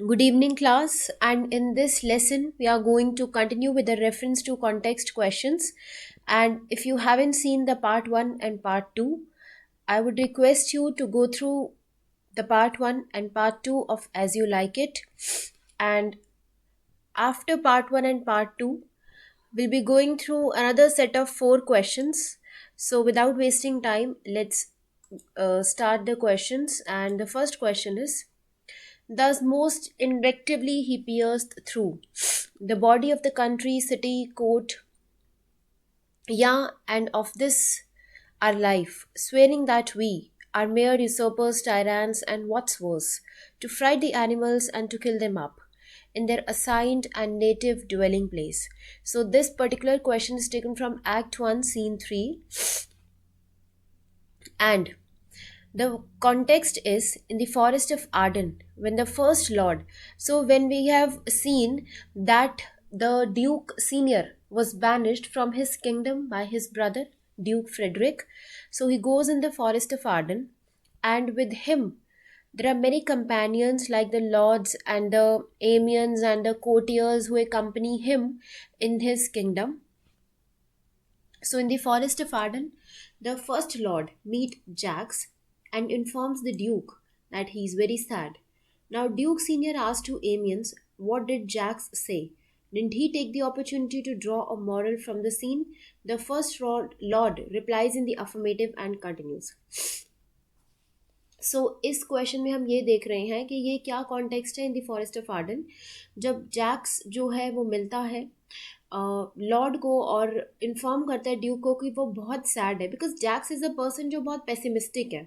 Good evening, class. And in this lesson, we are going to continue with the reference to context questions. And if you haven't seen the part 1 and part 2, I would request you to go through the part 1 and part 2 of As You Like It. And after part 1 and part 2, we'll be going through another set of 4 questions. So, without wasting time, let's start the questions. And the first question is, thus most invectively he pierced through the body of the country, city, court, yeah, and of this our life, swearing that we are mere usurpers, tyrants, and what's worse, to fright the animals and to kill them up in their assigned and native dwelling place. So this particular question is taken from Act 1, Scene 3, and the context is in the forest of Arden, when the first lord. So, when we have seen that the Duke Senior was banished from his kingdom by his brother, Duke Frederick, so he goes in the forest of Arden, and with him there are many companions like the lords and the Amiens and the courtiers who accompany him in his kingdom. So, in the forest of Arden, the first lord meet Jacques and informs the duke that he is very sad. Now, Duke Senior asks to Amiens, what did Jacques say? Didn't he take the opportunity to draw a moral from the scene? The first lord replies in the affirmative and continues. सो इस question में हम ये देख रहे हैं कि ये क्या कॉन्टेक्स्ट है in the forest of Ardern, जब जैक्स जो है वो मिलता है लॉर्ड को और इन्फॉर्म करता है ड्यूक को कि वो बहुत सैड है, because Jaques is a person जो बहुत पेसिमिस्टिक है,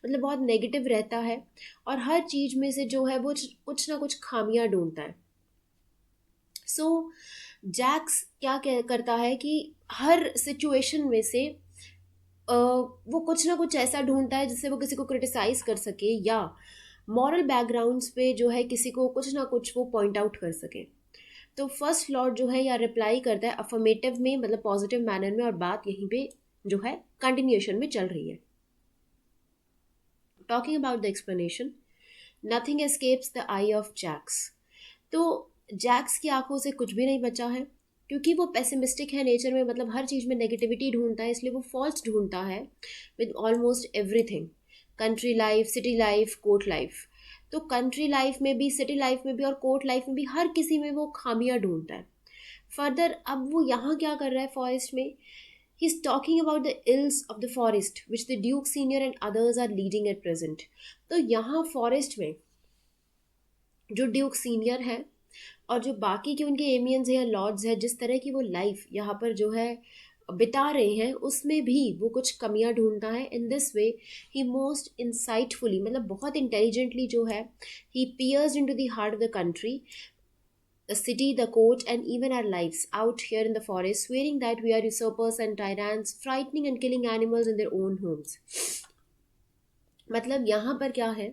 मतलब बहुत नेगेटिव रहता है और हर चीज़ में से जो है वो कुछ ना कुछ खामियां ढूंढता है. सो जैक्स क्या करता है कि हर सिचुएशन में से वो कुछ ना कुछ ऐसा ढूंढता है जिससे वो किसी को क्रिटिसाइज कर सके या मॉरल बैकग्राउंड्स पे जो है किसी को कुछ ना कुछ वो पॉइंट आउट कर सके. तो फर्स्ट लॉर्ड जो है या रिप्लाई करता है अफर्मेटिव में, मतलब पॉजिटिव मैनर में, और बात यहीं पे जो है कंटिन्यूएशन में चल रही है. Talking about the explanation, nothing escapes the eye of Jaques. तो जैक्स की आंखों से कुछ भी नहीं बचा है, क्योंकि वो पेसिमिस्टिक है नेचर में, मतलब हर चीज़ में नेगेटिविटी ढूंढता है, इसलिए वो फॉल्स ढूंढता है with almost everything. Country life, city life, court life. तो कंट्री लाइफ में भी, सिटी लाइफ में भी और कोर्ट लाइफ में भी हर किसी में वो खामियां ढूंढता है. फर्दर अब वो यहाँ क्या कर रहा है फॉरेस्ट में, he is talking about the ills of the forest which the Duke Senior and others are leading at present. तो यहाँ फॉरेस्ट में जो ड्यूक सीनियर है और जो बाकी के उनके एमियंस हैं या लॉर्ड्स हैं, जिस तरह की वो लाइफ यहाँ पर जो है बिता रहे हैं, उसमें भी वो कुछ कमियां ढूंढता है. In this way he most इंसाइटफुली, मतलब बहुत इंटेलिजेंटली जो है, he pierce into the heart of the country, the city, the court, and even our lives out here in the forest, swearing that we are usurpers and tyrants, frightening and killing animals in their own homes. मतलब यहाँ पर क्या है,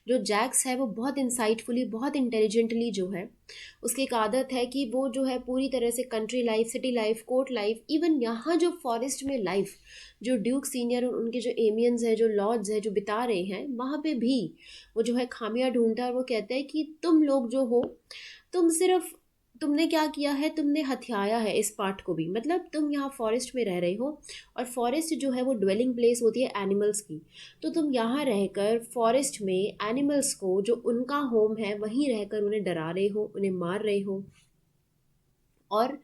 जो Jacques है वो बहुत इंसाइटफुली, बहुत इंटेलिजेंटली जो है, उसकी एक आदत है कि वो जो है पूरी तरह से country life, city life, court life, even यहाँ जो फॉरेस्ट में लाइफ जो ड्यूक सीनियर और उनके जो एमियंस है, जो लॉर्ड्स है, जो बिता रहे हैं, वहाँ पे भी वो जो है खामियां ढूंढता है. और वो कहता है कि तुम लोग जो हो, तुम सिर्फ, तुमने क्या किया है, तुमने हथियाया है इस पार्ट को भी. मतलब तुम यहाँ फॉरेस्ट में रह रहे हो और फॉरेस्ट जो है वो ड्वेलिंग प्लेस होती है एनिमल्स की. तो तुम यहाँ रहकर फॉरेस्ट में एनिमल्स को, जो उनका होम है, वहीं रहकर उन्हें डरा रहे हो, उन्हें मार रहे हो. और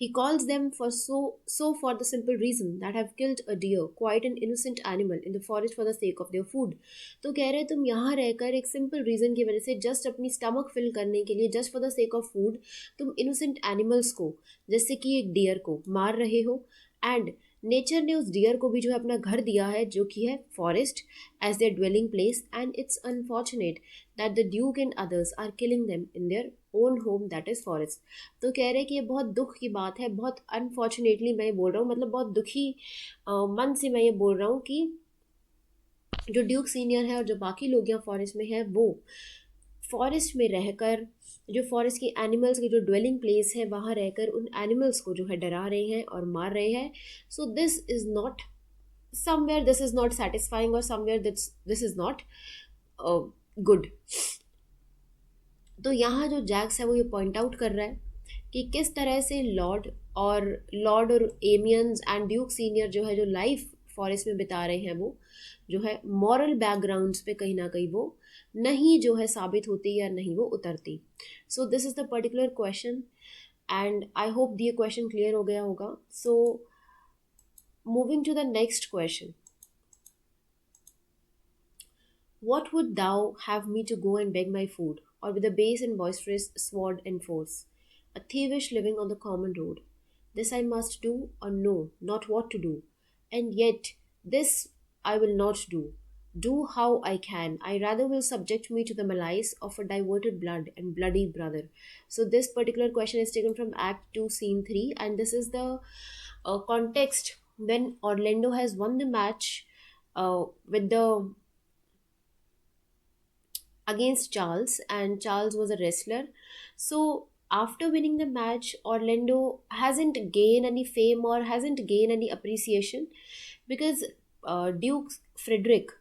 he calls them for so for the simple reason that have killed a deer, quite an innocent animal, in the forest for the sake of their food. तो कह रहे तुम यहाँ रहकर एक सिंपल रीज़न की वजह से, जस्ट अपनी स्टमक फिल करने के लिए, just for the sake of food, तुम इनोसेंट एनिमल्स को, जैसे कि एक डियर को, मार रहे हो. एंड नेचर ने उस डियर को भी जो है अपना घर दिया है, जो कि है forest, as their dwelling place. And it's unfortunate that the Duke and others are killing them in their own home, that is forest. तो कह रहे हैं कि ये बहुत दुख की बात है, बहुत अनफॉर्चुनेटली मैं ये बोल रहा हूँ, मतलब बहुत दुखी मन से मैं ये बोल रहा हूँ कि जो ड्यूक सीनियर है और जो बाकी लोग यहाँ फॉरेस्ट में हैं, वो फॉरेस्ट में रहकर, जो फॉरेस्ट की एनिमल्स की जो ड्वेलिंग प्लेस है, वहाँ रहकर उन एनिमल्स को जो है डरा रहे हैं और मार रहे हैं. So this is not, somewhere this is not satisfying, और somewhere this is not good. तो यहाँ जो जैक्स है वो ये पॉइंट आउट कर रहा है कि किस तरह से लॉर्ड और एमियंस एंड ड्यूक सीनियर जो है जो लाइफ फॉरेस्ट में बिता रहे हैं वो जो है मॉरल बैकग्राउंड्स पे कहीं ना कहीं वो नहीं जो है साबित होती या नहीं वो उतरती. So this is the particular question and I hope ये क्वेश्चन क्लियर हो गया होगा. So moving to the next question. What would thou have me to go and beg my food, or with a base and boisterous sword and force? A thievish living on the common road. This I must do, or no, not what to do. And yet, this I will not do. Do how I can. I rather will subject me to the malice of a diverted blood and bloody brother. So, this particular question is taken from Act 2, Scene 3, and this is the context when Orlando has won the match with the against Charles, and Charles was a wrestler. So after winning the match, Orlando hasn't gained any fame or hasn't gained any appreciation because Duke Frederick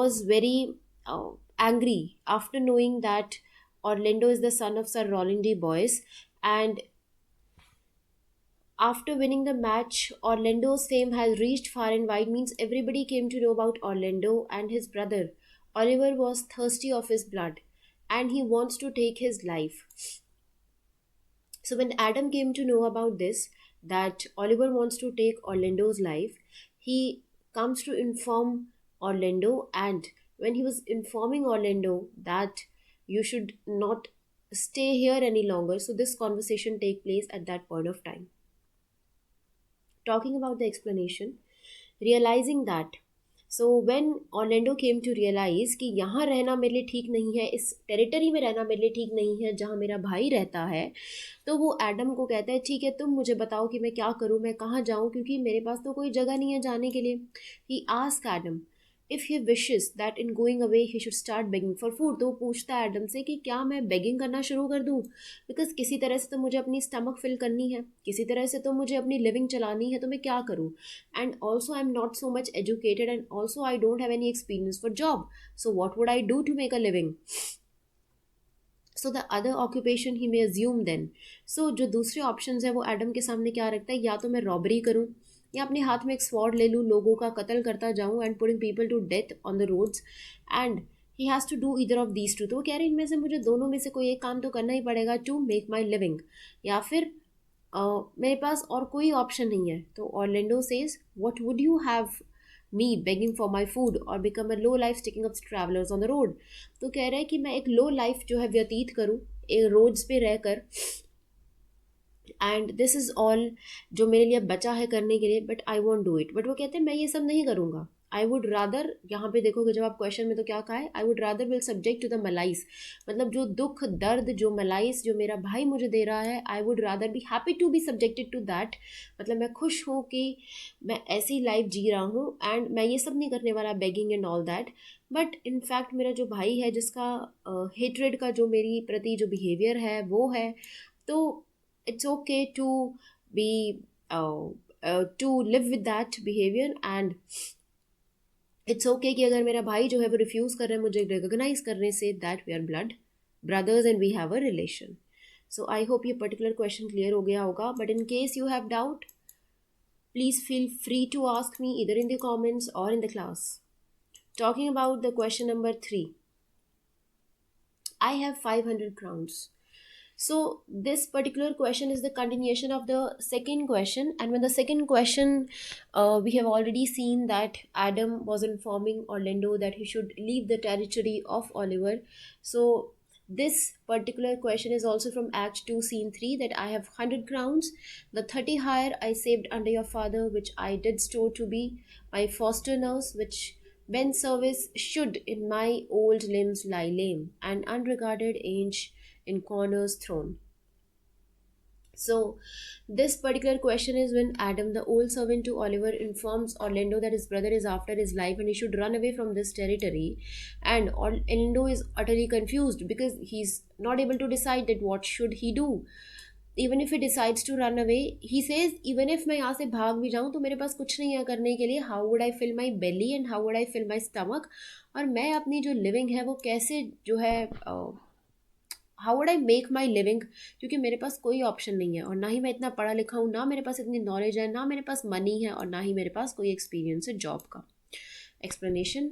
was very angry after knowing that Orlando is the son of Sir Roland D. Boyce, and after winning the match, Orlando's fame has reached far and wide, means everybody came to know about Orlando, and his brother. Oliver was thirsty of his blood and he wants to take his life. So when Adam came to know about this, that Oliver wants to take Orlando's life, he comes to inform Orlando, and when he was informing Orlando that you should not stay here any longer, so this conversation take place at that point of time. Talking about the explanation, realizing that, so when Orlando came to realise कि यहाँ रहना मेरे लिए ठीक नहीं है, इस territory में रहना मेरे लिए ठीक नहीं है जहाँ मेरा भाई रहता है, तो वो एडम को कहता है ठीक है तुम मुझे बताओ कि मैं क्या करूँ, मैं कहाँ जाऊँ, क्योंकि मेरे पास तो कोई जगह नहीं है जाने के लिए. He ask Adam if he wishes that in going away he should start begging for food. तो वो पूछता है एडम से कि क्या मैं बेगिंग करना शुरू कर दूँ, बिकॉज किसी तरह से तो मुझे अपनी स्टमक फिल करनी है, किसी तरह से तो मुझे अपनी लिविंग चलानी है, तो मैं क्या करूँ. And also I'm not so much educated, and also I don't have any experience for job, so what would I do to make a living. So the other occupation he may assume then. So जो दूसरे options है वो Adam के सामने क्या रखता है, या तो मैं रॉबरी करूँ या अपने हाथ में एक स्वॉर्ड ले लूँ, लोगों का कत्ल करता जाऊँ and putting people to death on the roads, and he has to do either of these two. तो वो कह रहे हैं इनमें से मुझे दोनों में से कोई एक काम तो करना ही पड़ेगा टू मेक माई लिविंग, या फिर मेरे पास और कोई ऑप्शन नहीं है. तो Orlando says what would you have me begging for my food और become a low life sticking up travellers on the road. तो कह रहे हैं कि मैं एक लो लाइफ जो है व्यतीत करूँ एक रोड्स पे रहकर, एंड दिस इज़ ऑल जो मेरे लिए बचा है करने के लिए, but I want do it. But वो कहते हैं मैं ये सब नहीं करूँगा. आई वुड रादर, यहाँ पे देखोगे जब आप क्वेश्चन में तो क्या कहा है, I would rather will subject to the malaise, मतलब जो दुख दर्द जो मलाइस जो मेरा भाई मुझे दे रहा है, I would rather be happy to be subjected to that. मतलब मैं खुश हूँ कि मैं ऐसी लाइफ जी रहा हूँ एंड मैं ये सब नहीं करने वाला begging and all that. But in fact मेरा जो भाई है जिसका हेट्रेड का जो मेरी प्रति जो बिहेवियर है वो है, तो it's okay to be to live with that behavior, and it's okay कि अगर मेरा भाई जो है वो रिफ्यूज़ कर रहा है मुझे रिकोगनाइज करने से, that we are blood brothers and we have a relation. So I hope ये पर्टिकुलर क्वेश्चन क्लियर हो गया होगा, but in case you have doubt please feel free to ask me either in the comments or in the class. Talking about the question number 3, I have 500 crowns. So this particular question is the continuation of the second question, and when the second question we have already seen that Adam was informing Orlando that he should leave the territory of Oliver. So this particular question is also from Act 2 Scene 3, that I have 100 crowns, the 30 hire I saved under your father, which I did store to be my foster nurse, which when service should in my old limbs lie lame, and unregarded age in corners thrown. So this particular question is when Adam, the old servant to Oliver, informs Orlando that his brother is after his life and he should run away from this territory, and Orlando is utterly confused because he's not able to decide that what should he do. Even if he decides to run away, he says even if मैं यहाँ से भाग भी जाऊँ तो मेरे पास कुछ नहीं है करने के लिए, how would I fill my belly and how would I fill my stomach, और मैं अपनी जो living है वो कैसे जो है how would I make my living, क्योंकि मेरे पास कोई ऑप्शन नहीं है और ना ही मैं इतना पढ़ा लिखा हूँ, ना मेरे पास इतनी नॉलेज है, ना मेरे पास मनी है और ना ही मेरे पास कोई एक्सपीरियंस है जॉब का। Explanation,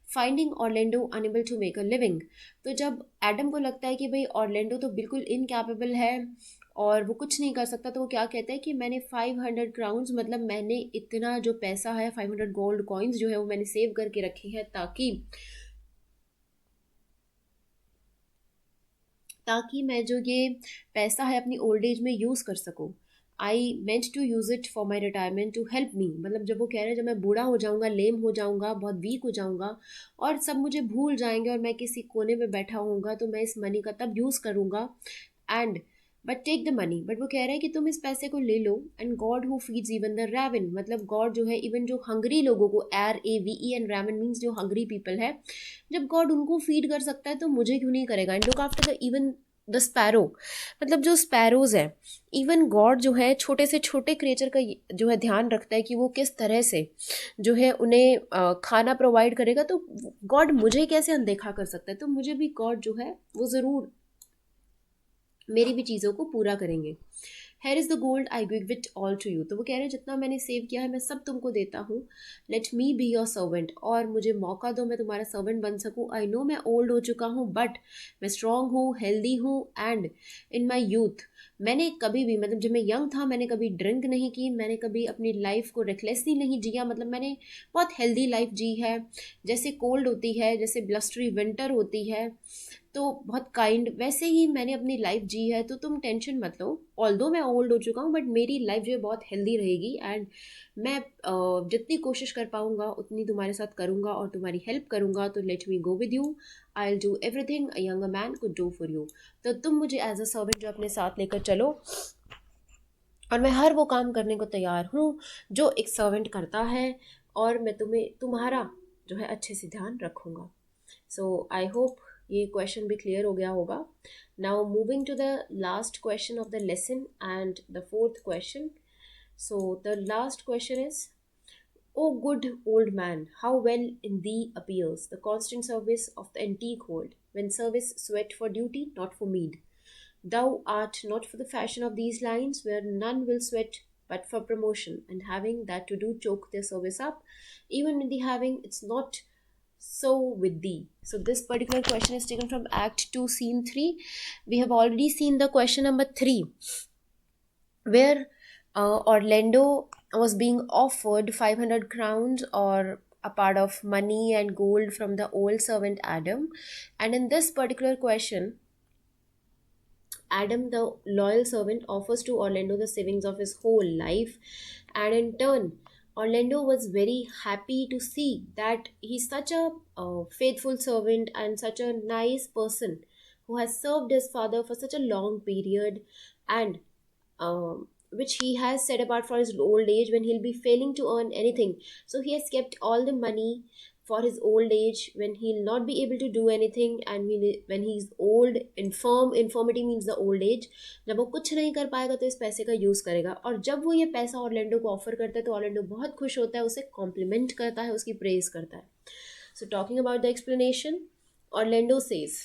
finding Orlando unable to make a living. तो जब एडम को लगता है कि भाई ऑर्लैंडो तो बिल्कुल इनकैपेबल है और वो कुछ नहीं कर सकता, तो वो क्या कहता है कि मैंने 500 क्राउन्स, मतलब मैंने इतना जो पैसा है, 500 गोल्ड कॉइन्स जो है वो मैंने सेव करके रखे हैं, ताकि मैं जो ये पैसा है अपनी ओल्ड एज में यूज़ कर सकूँ। I meant to use it for my retirement to help me, मतलब जब वो कह रहे हैं जब मैं बूढ़ा हो जाऊँगा, लेम हो जाऊँगा, बहुत वीक हो जाऊँगा और सब मुझे भूल जाएंगे और मैं किसी कोने में बैठा होऊंगा, तो मैं इस मनी का तब यूज़ करूँगा। And but take the money, but वो कह रहे हैं कि तुम इस पैसे को ले लो, and God who feeds even the raven, मतलब गॉड जो है इवन जो हंगरी लोगों को, RAVE, एंड रैवन मीन्स जो हंगरी पीपल है, जब गॉड उनको फीड कर सकता है तो मुझे क्यों नहीं करेगा। And look after the even the sparrow, मतलब जो स्पैरोज हैं, इवन गॉड जो है छोटे से छोटे क्रिएचर का जो है ध्यान रखता है कि वो किस तरह से जो है उन्हें खाना प्रोवाइड करेगा, तो गॉड मुझे कैसे अनदेखा कर सकता है, तो मुझे भी गॉड जो है वो ज़रूर मेरी भी चीज़ों को पूरा करेंगे। Here is the gold I give it all to you, तो वो कह रहे हैं जितना मैंने सेव किया है मैं सब तुमको देता हूँ। Let me be your servant, और मुझे मौका दो मैं तुम्हारा सर्वेंट बन सकूँ। आई नो मैं ओल्ड हो चुका हूँ बट मैं स्ट्रांग हूँ, हेल्दी हूँ, एंड इन माई यूथ मैंने कभी भी, मतलब जब मैं यंग था मैंने कभी ड्रिंक नहीं की, मैंने कभी अपनी लाइफ को रेकलेसली नहीं जिया, मतलब मैंने बहुत हेल्दी लाइफ जी है। जैसे कोल्ड होती है, जैसे ब्लस्टरी विंटर होती है, तो बहुत काइंड वैसे ही मैंने अपनी लाइफ जी है, तो तुम टेंशन मत लो। ऑल्दो मैं ओल्ड हो चुका हूँ बट मेरी लाइफ जो है बहुत हेल्दी रहेगी, एंड मैं जितनी कोशिश कर पाऊँगा उतनी तुम्हारे साथ करूँगा और तुम्हारी हेल्प करूँगा, तो let me go with you, I will do everything a younger man could do for you. तो तुम मुझे एज अ सर्वेंट जो अपने साथ लेकर चलो और मैं हर वो काम करने को तैयार हूँ जो एक सर्वेंट करता है, और मैं तुम्हें तुम्हारा जो है अच्छे से ध्यान रखूँगा। सो आई होप ये क्वेश्चन भी क्लियर हो गया होगा। Now moving to the last question of the lesson and the fourth question. So the last question is, O good old man, how well in thee appears the constant service of the antique world, when service sweat for duty, not for meed. Thou art not for the fashion of these lines, where none will sweat but for promotion, and having that to do choke their service up. Even in the having, it's not so with thee. So this particular question is taken from Act 2, Scene 3. We have already seen the question number 3, where Orlando was being offered 500 crowns or a part of money and gold from the old servant Adam. And in this particular question, Adam, the loyal servant, offers to Orlando the savings of his whole life, and in turn, Orlando was very happy to see that he's such a faithful servant and such a nice person who has served his father for such a long period, and which he has set apart for his old age when he'll be failing to earn anything. So he has kept all the money for his old age when he'll not be able to do anything, and when he's old, infirmity means the old age, जब वो कुछ नहीं कर पाएगा तो इस पैसे का यूज़ करेगा। और जब वो ये पैसा ऑर्लैंडो को ऑफर करता है तो ऑर्लैंडो बहुत खुश होता है, उसे कॉम्प्लीमेंट करता है, उसकी प्रेज करता है। So talking about the explanation, Orlando says,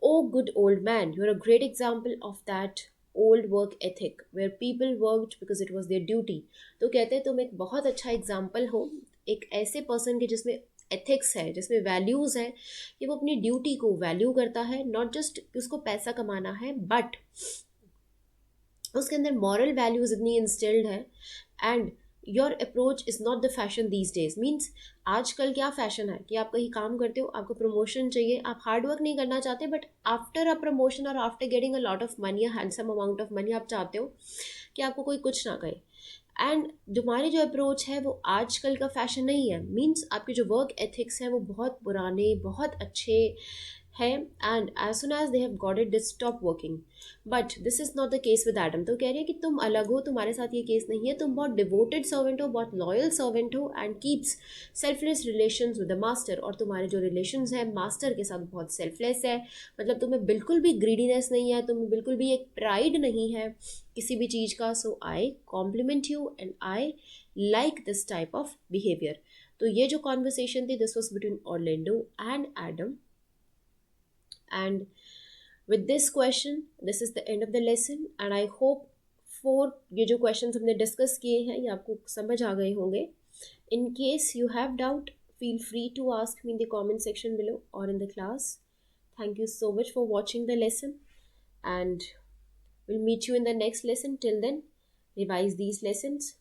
O good old man, you are a great example of that old work ethic where people worked because it was their duty. तो कहते हैं तुम एक बहुत अच्छा एग्जाम्पल हो एक ऐसे पर्सन के जिसमें एथिक्स है, जिसमें वैल्यूज़ है, कि वो अपनी ड्यूटी को वैल्यू करता है, नॉट जस्ट उसको पैसा कमाना है बट उसके अंदर मॉरल वैल्यूज़ इतनी इंस्टिल्ड है। And your approach is not the fashion these days, means आजकल क्या फैशन है कि आप कहीं काम करते हो, आपको प्रमोशन चाहिए, आप हार्ड वर्क नहीं करना चाहते, बट आफ्टर अ प्रमोशन और after getting a lot of money, a handsome amount of money, आप चाहते हो कि आपको कोई कुछ ना कहे। एंड तुम्हारी जो अप्रोच है वो आजकल का फैशन नहीं है, मीन्स आपके जो वर्क एथिक्स हैं वो बहुत पुराने, बहुत अच्छे है, and as soon as they have got it they stop working. But this is not the case with Adam. तो कह रही है कि तुम अलग हो, तुम्हारे साथ ये केस नहीं है, तुम बहुत डिवोटेड सर्वेंट हो, बहुत लॉयल सर्वेंट हो, and keeps selfless relations with the master, और तुम्हारे जो रिलेशंस है मास्टर के साथ बहुत सेल्फलेस है, मतलब तुम्हें बिल्कुल भी ग्रीडीनेस नहीं है, तुम्हें बिल्कुल भी एक प्राइड नहीं है किसी भी चीज़ का। So I compliment you and I like this type of behaviour. तो ये जो कॉन्वर्सेशन थी this was between Orlando and Adam, and With this question, this is the end of the lesson and I hope four ये जो questions हमने discuss किए हैं ये आपको समझ आ गए होंगे. In case you have doubt, feel free to ask me in the comment section below or in the class. Thank you so much for watching the lesson and we'll meet you in the next lesson. Till then, revise these lessons.